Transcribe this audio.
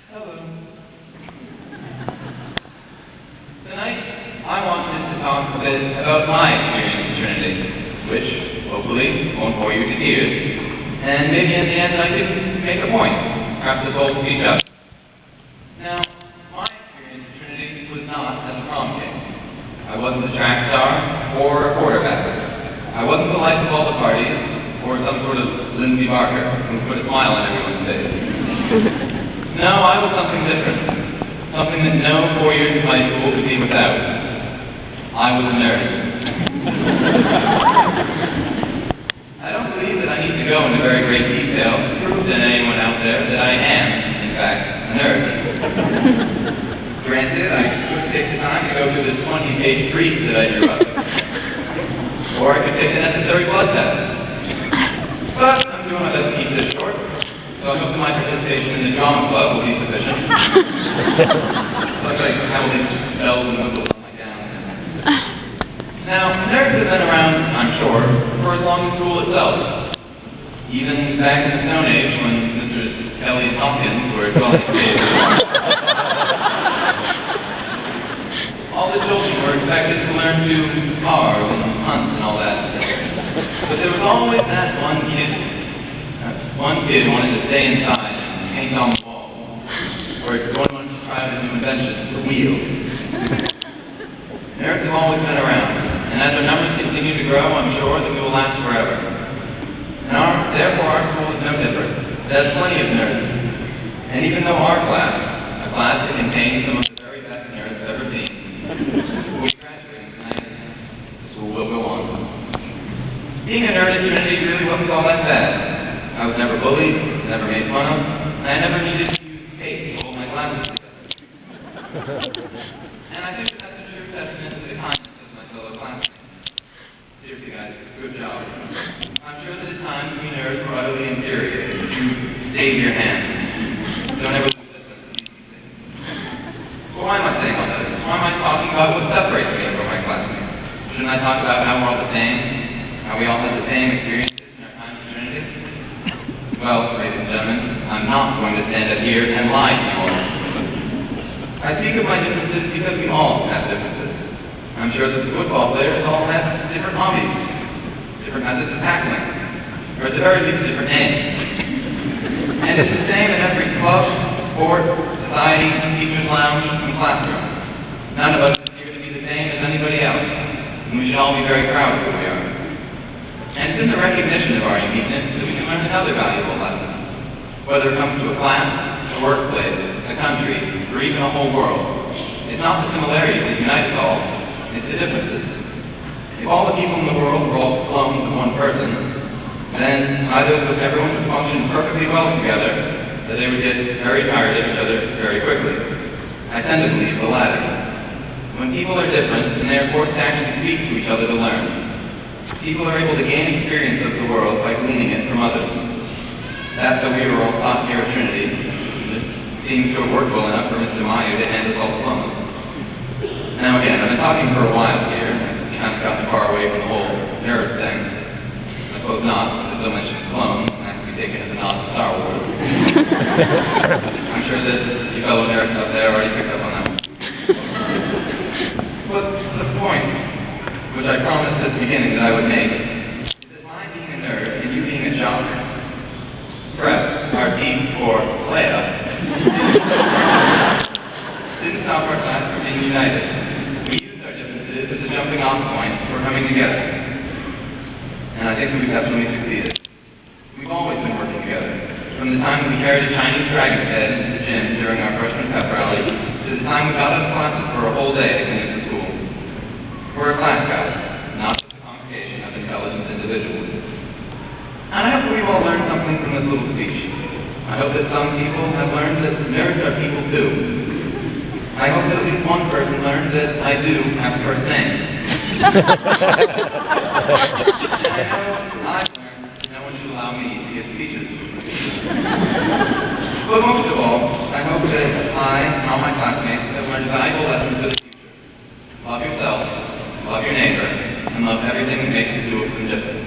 Hello. Tonight, I wanted to talk a bit about my experience at Trinity, which, hopefully, won't bore you to tears, and maybe in the end I can make a point, perhaps the whole speech up. Now, my experience at Trinity was not as a prom king. I wasn't a track star or a quarterback. I wasn't the life of all the parties, or some sort of Lindsay Barker who put a smile on everyone's face. No, I was something different. Something that no 4 years of high school could be without. I was a nerd. I don't believe that I need to go into very great detail to prove to anyone out there that I am, in fact, a nerd. Granted, I could take the time to go through the 20-page brief that I drew up. Or I could take the necessary blood test. But I'm doing my best to keep this short. So I hope that my participation in the drama club will be sufficient. Looks like I will need bells and whistles on my gown. Now, nerds have been around, I'm sure, for as long as school itself. Even back in the Stone Age when Mr. Kelly and Hopkins were dwelling creative. All the children were expected to learn to carve and hunt and all that. But there was always that one kid. One kid wanted to stay inside and paint on the wall. Or one wanted to try out a new invention, the wheel. Nerds have always been around, and as our numbers continue to grow, I'm sure that we will last forever. And therefore our school is no different. It has plenty of nerds. And even though our class, a class that contains some of the very best nerds I've ever seen, will be graduating tonight, the school will go on. Being a nerd at Trinity really wasn't all that bad. I was never bullied, never made fun of, and I never needed to use tape to hold my glasses together. And I think that's a true testament to the kindness of my fellow classmates. Seriously, guys, good job. I'm sure that at times we nerds were utterly infuriated, but you stayed your hand. Don't ever lose that sense of decency. But why am I saying all that? Why am I talking about what separates me from my classmates? Shouldn't I talk about how we're all the same? How we all have the same experiences in our time at Trinity? Well, ladies and gentlemen, I'm not going to stand up here and lie to you all. I speak of my differences because we all have differences. I'm sure that the football players all have different hobbies, different methods of tackling, or at the very least, different names. And it's the same in every club, sport, society, teacher's lounge, and classroom. None of us is here to be the same as anybody else, and we should all be very proud of who we are. And it's in the recognition of our uniqueness that we can learn another valuable lesson. Whether it comes to a class, a workplace, a country, or even a whole world, it's not the similarities that unite us all, it's the differences. If all the people in the world were all clones of one person, then either everyone would function perfectly well together, or they would get very tired of each other very quickly. I tend to believe the latter. When people are different, then they are forced to actually speak to each other to learn. People are able to gain experience of the world by gleaning it from others. That's how we were all taught here at Trinity. It seems to have worked well enough for Mr. Mayu to hand us all clones. Now again, I've been talking for a while here. I've kind of gotten far away from the whole nerd thing. I suppose not, because so much clone has to be taken as a nod to Star Wars. I'm sure that you fellow nerds out there already picked up on that one. But the point, which I promised at the beginning that I would make, is that my being a nerd and you being a jock, perhaps our team for Leia, didn't stop our class from being united. We used our differences as a jumping off point for coming together. And I think we've definitely succeeded. We've always been working together. From the time that we carried a Chinese dragon's head into the gym during our freshman pep rally, to the time we got out of classes for a whole day to clean up the school. We're a class, guys, not just a congregation of intelligent individuals. And I hope we've all learned something from this little speech. I hope that some people have learned that nerds are people too. I hope that at least one person learned that I do have a first name. And I know I've learned that no one should allow me to give speeches. But most of all, I hope that I and all my classmates have learned valuable lessons for the future. Love yourself, love your neighbor, and love everything that makes the two of them different.